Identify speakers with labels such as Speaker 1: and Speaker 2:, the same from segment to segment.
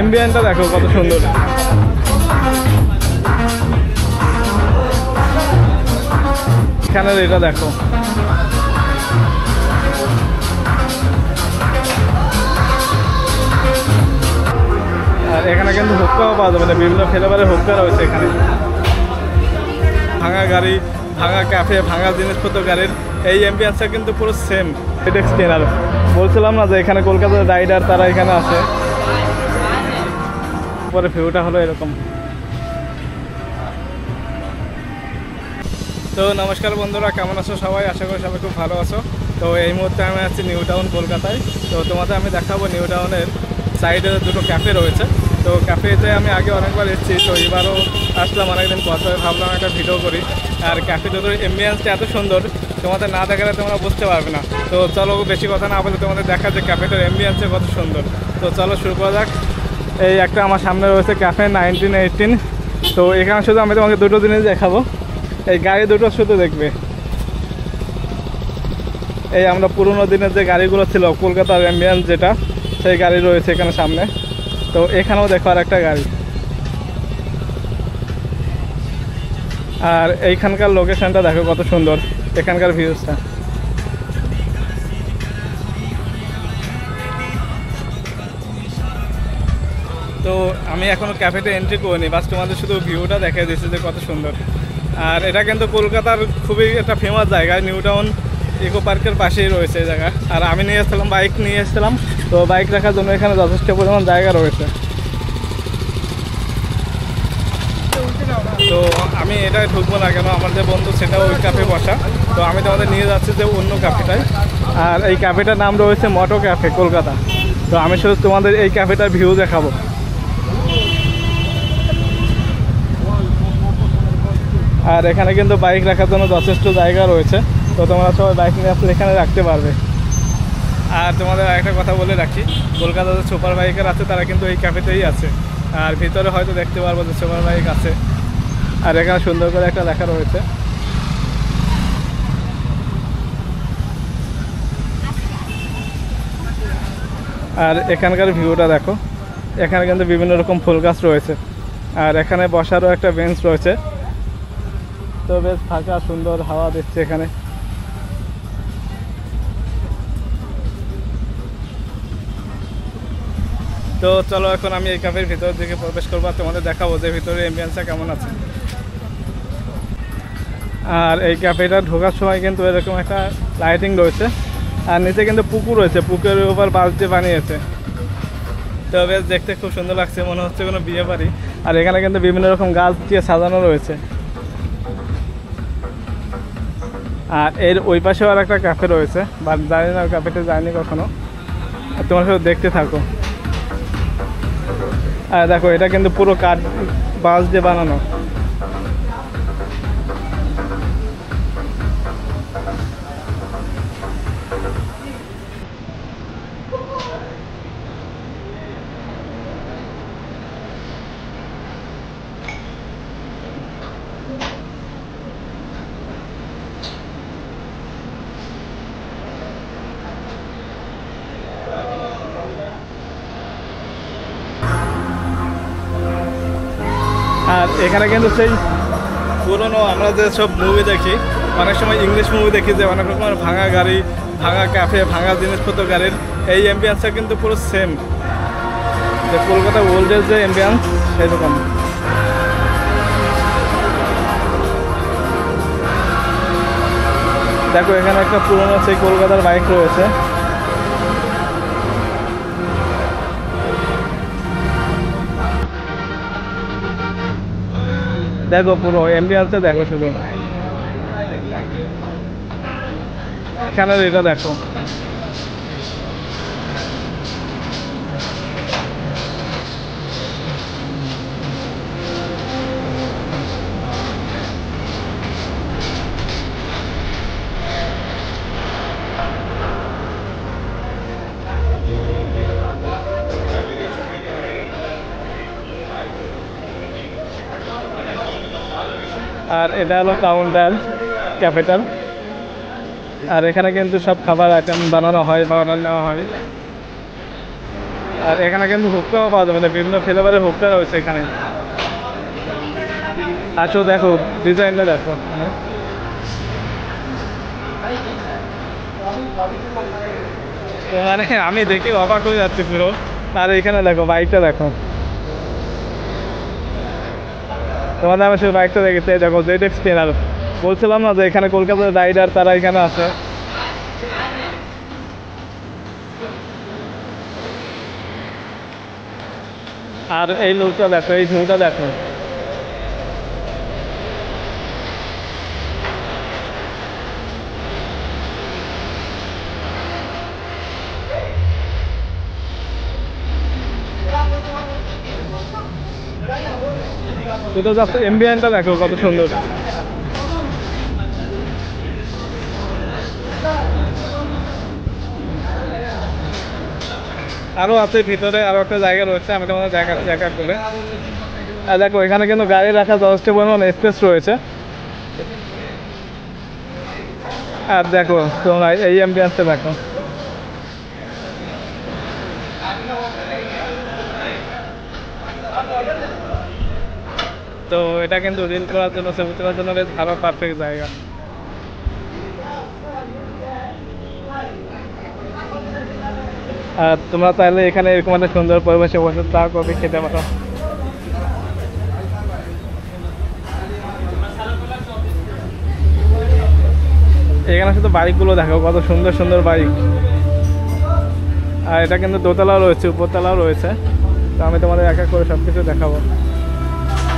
Speaker 1: এমবিএনটা দেখো কত সুন্দর। এখানের এটা দেখো, আর এখানে কিন্তু হুক্কাও পাওয়া যাবে, বিভিন্ন ফ্লেভারের হুক্কা রয়েছে এখানে। ভাঙা গাড়ি, ভাঙা ক্যাফে, ভাঙা জিনিসপত্র গাড়ির এই অ্যাম্বিয়েন্সটা কিন্তু পুরো সেম। এডেক্স টেনার বলছিলাম না যে এখানে কলকাতার রাইডার তারা এখানে আসে। পরে ভিউটা হলো এরকম। তো নমস্কার বন্ধুরা, কেমন আছো সবাই? আশা করি সবাই খুব ভালো আছো। তো এই মুহূর্তে আমি আছি নিউ টাউন কলকাতায়। তো তোমাদের আমি দেখাবো নিউ টাউনের সাইডে দুটো ক্যাফে রয়েছে। তো ক্যাফেতে আমি আগে অনেকবার এসেছি, তো এবারও আসলাম অনেকদিন পর। ভাবলাম একটা ভিডিও করি। আর ক্যাফে দুটোর এমবিয়েন্সটা এত সুন্দর, তোমাদের না দেখালে তোমরা বুঝতে পারবে না। তো চলো বেশি কথা না বলে তোমাদের দেখা যে ক্যাফেটার এমবিয়েন্সে কত সুন্দর। তো চলো শুরু করা যাক। এই একটা আমার সামনে রয়েছে ক্যাফে 1918। তো এখানে শুধু আমি তোমাকে দুটো জিনিস দেখাবো। এই গাড়ি দুটো শুধু দেখবে, এই আমরা পুরোনো দিনের যে গাড়িগুলো ছিল কলকাতার অ্যাম্বিয়েন্স যেটা, সেই গাড়ি রয়েছে এখানে সামনে। তো এখানেও দেখো আর একটা গাড়ি। আর এইখানকার লোকেশনটা দেখো কত সুন্দর, এখানকার ভিউজটা। তো আমি এখনও ক্যাফেতে এন্ট্রি করিনি, বাস তোমাদের শুধু ভিউটা দেখে দিচ্ছি যে কত সুন্দর। আর এটা কিন্তু কলকাতার খুবই একটা ফেমাস জায়গা, নিউ টাউন ইকো পার্কের পাশেই রয়েছে এই জায়গা। আর আমি নিয়ে এসেছিলাম, বাইক নিয়ে এসেছিলাম। তো বাইক রাখার জন্য এখানে যথেষ্ট পরিমাণ জায়গা রয়েছে। তো আমি এটাই ঢুকবো না কেন, আমার যে বন্ধু সেটা ওই ক্যাফে বসা। তো আমি তোমাদের নিয়ে যাচ্ছি যে অন্য ক্যাফেটায়। আর এই ক্যাফেটার নাম রয়েছে মটো ক্যাফে কলকাতা। তো আমি শুধু তোমাদের এই ক্যাফেটার ভিউ দেখাবো। আর এখানে কিন্তু বাইক রাখার জন্য যথেষ্ট জায়গা রয়েছে। তো তোমরা সবাই বাইক নিয়ে আসলে এখানে রাখতে পারবে। আর তোমাদের একটা কথা বলে রাখি, কলকাতাতে সুপার বাইকার আছে, তারা কিন্তু এই ক্যাফেতেই আছে। আর ভিতরে হয়তো দেখতে পারবো যে সুপার বাইক আছে। আর এখানে সুন্দর করে একটা লেখা রয়েছে। আর এখানকার ভিউটা দেখো, এখানে কিন্তু বিভিন্ন রকম ফুল গাছ রয়েছে। আর এখানে বসারও একটা বেঞ্চ রয়েছে। তো বেশ ফাঁকা, সুন্দর হাওয়া দিচ্ছে এখানে। তো চলো এখন আমি এই ক্যাফের ভিতর দিকে প্রবেশ করবো, তোমাদের দেখাবো যে ভিতরে অ্যাম্বিয়েন্সটা কেমন আছে। আর এই ক্যাফেটা ঢোকার সময় কিন্তু এরকম একটা লাইটিং রয়েছে। আর নিচে কিন্তু পুকুর রয়েছে, পুকুরের উপর বাঁশ দিয়ে বানিয়েছে। তো বেশ দেখতে খুব সুন্দর লাগছে, মনে হচ্ছে কোনো বিয়ে বাড়ি। আর এখানে কিন্তু বিভিন্ন রকম গাছ দিয়ে সাজানো রয়েছে। আর এর ওই পাশেও আর একটা ক্যাফে রয়েছে, বাট জানি না ওই ক্যাফেতে যায়নি কখনো। আর তোমার সাথে দেখতে থাকো। আর দেখো এটা কিন্তু পুরো কাঠ বাঁশ দিয়ে বানানো। আর এখানে কিন্তু সেই পুরনো আমরা যে সব মুভি দেখি, অনেক সময় ইংলিশ মুভি দেখি যে অনেক রকমের ভাঙা গাড়ি, ভাঙা ক্যাফে, ভাঙা জিনিসপত্র গাড়ির এই অ্যাম্বিয়েন্সটা কিন্তু পুরো সেম, যে কলকাতা ওল্ডের যে অ্যাম্বিয়েন্স সেরকম। দেখো এখানে একটা পুরনো সেই কলকাতার বাইক রয়েছে। দেখো পুরো অ্যাম্বিয়েন্সটা দেখো শুধু। এখানে এটা দেখো, আর এটা হলো কাউন্টার ক্যাপিটাল। আর এখানে কিন্তু সব খাবার আইটেম বানানো হয় বা অর্ডার নেওয়া হয়। আর এখানে কিন্তু হুক্কাও পাওয়া যাবে, মানে বিভিন্ন ফ্লেভারের হুক্কা রয়েছে এখানে। আচ্ছা দেখো ডিজাইনটা দেখো, মানে আমি দেখি অবাক হয়ে যাচ্ছি পুরো। আর এখানে দেখো বাইকটা দেখো, তোমাদের আমি শুধু বাইকটা দেখেছি। দেখো ZX 10R, বলছিলাম না যে এখানে কলকাতার রাইডার তারা এখানে আছে। আর এই লুকটা দেখো, এই ভিউটা দেখো। শুধু জাস্ট এমবিয়েন্টটা দেখো কত সুন্দর। আরও আছে ভিতরে, আরও একটা জায়গা রয়েছে, আমি তোমাদের জায়গা করে। আর দেখো এখানে কিন্তু গাড়ি রাখার যথেষ্ট পরিমাণ স্পেস রয়েছে। আর দেখো তোমরা এই অ্যাম্বিয়েন্সটা দেখো। তো এটা কিন্তু রিল করার জন্য, ছবি তোলার জন্য বেশ ভালো পারফেক্ট জায়গা। আর তোমরা চাইলে এখানে এরকম একটা সুন্দর পরিবেশে বসে চা কফি খেতে পারো। এখানে শুধু বাইকগুলো দেখো, কত সুন্দর সুন্দর বাইক। আর এটা কিন্তু দোতলাও রয়েছে, উপরতলাও রয়েছে। তো আমি তোমাদের এক এক করে সব কিছু দেখাবো।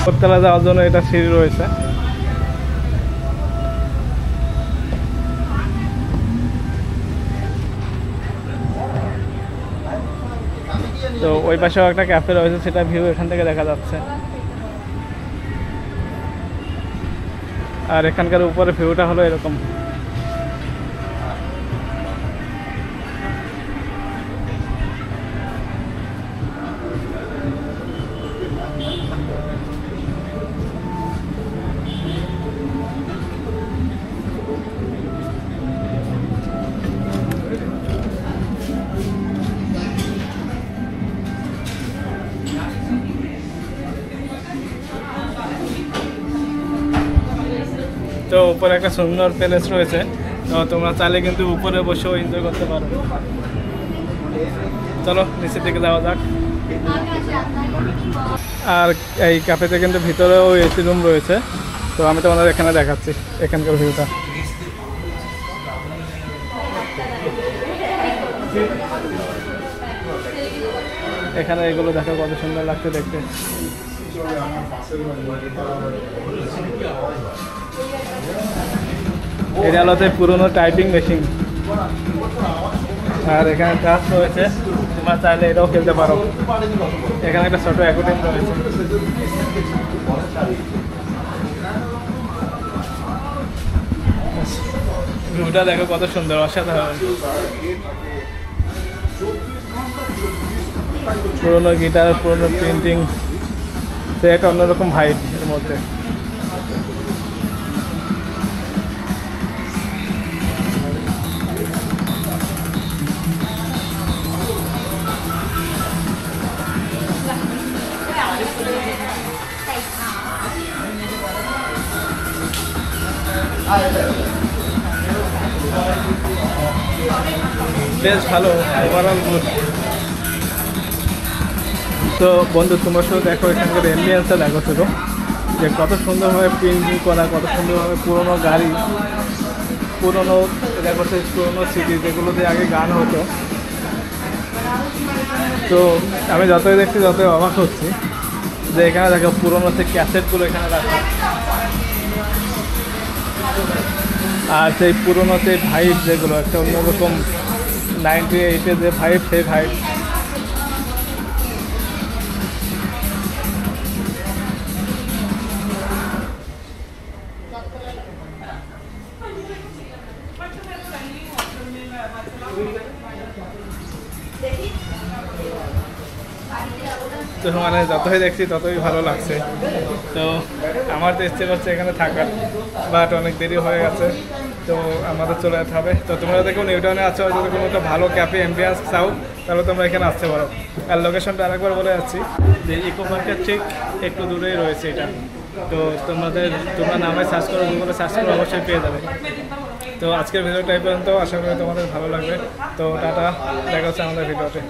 Speaker 1: উপরতলা যাওয়ার জন্য এটা সিঁড়ি রয়েছে। তো ওই পাশেও একটা ক্যাফে রয়েছে, সেটা ভিউ এখান থেকে দেখা যাচ্ছে। আর এখানকার উপরে ভিউটা হলো এরকম। তো উপরে একটা সুন্দর প্যালেস রয়েছে, তো তোমরা চাইলে কিন্তু উপরে বসেও এনজয় করতে পারো। চলো নিচের দিকে যাওয়া যাক। আর এই ক্যাফেতে কিন্তু ভিতরেও এসি রুম রয়েছে। তো আমি তোমাদের এখানে দেখাচ্ছি এখানকার ভিউটা। এখানে এগুলো দেখো কত সুন্দর লাগছে দেখতে। এটা হচ্ছে পুরোনো টাইপিং মেশিন। আর এখানে টাচ রয়েছে, তোমরা চাইলে এটাও খেলতে পারো। এখানে একটা ছোট অ্যাকুয়ারিয়াম রয়েছে। ভিউটা দেখো কত সুন্দর, অসাধারণ। পুরোনো গিটার, পুরোনো প্রিন্টিং, তো একটা অন্যরকম ভাইব এর মধ্যে। বেশ ভালো, ওভারঅল গুড। তো বন্ধু তোমরা শুধু দেখো এখানকার অ্যাম্বিয়েন্সটা দেখো শুধু, যে কত সুন্দরভাবে পেন্টিং করা, কত সুন্দরভাবে পুরোনো গাড়ি, পুরোনো দেখো সেই পুরোনো সিটি যেগুলোতে আগে গান হতো। তো আমি যতই দেখছি ততই অবাক হচ্ছি যে এখানে দেখো পুরোনো সেই ক্যাসেটগুলো এখানে রাখা। আর সেই পুরোনো সেই ভাইব যেগুলো একটা অন্যরকম 98-এ যে ভাইব, সেই ভাইব। তো মানে যতই দেখছি ততই ভালো লাগছে। তো আমার তো ইচ্ছে করছে এখানে থাকার, বাট অনেক দেরি হয়ে গেছে, তো আমাদের চলে যেতে হবে। তো তোমরা দেখো নিউ টাউনে আছো, যদি কোনো একটা ভালো ক্যাফে অ্যাম্বিয়েন্স চাও তাহলে তোমরা এখানে আসতে পারো। আর লোকেশনটা আরেকবার বলে যাচ্ছি যে ইকো পার্কের ঠিক একটু দূরেই রয়েছে এটা। তো তোমরা নামে সার্চ করো, গুগলে সার্চ করো, অবশ্যই পেয়ে যাবে। তো আজকের ভিডিওটা এই পর্যন্ত, আশা করি তোমাদের ভালো লাগবে। তো টাটা, দেখা হচ্ছে আমাদের ভিডিওতে।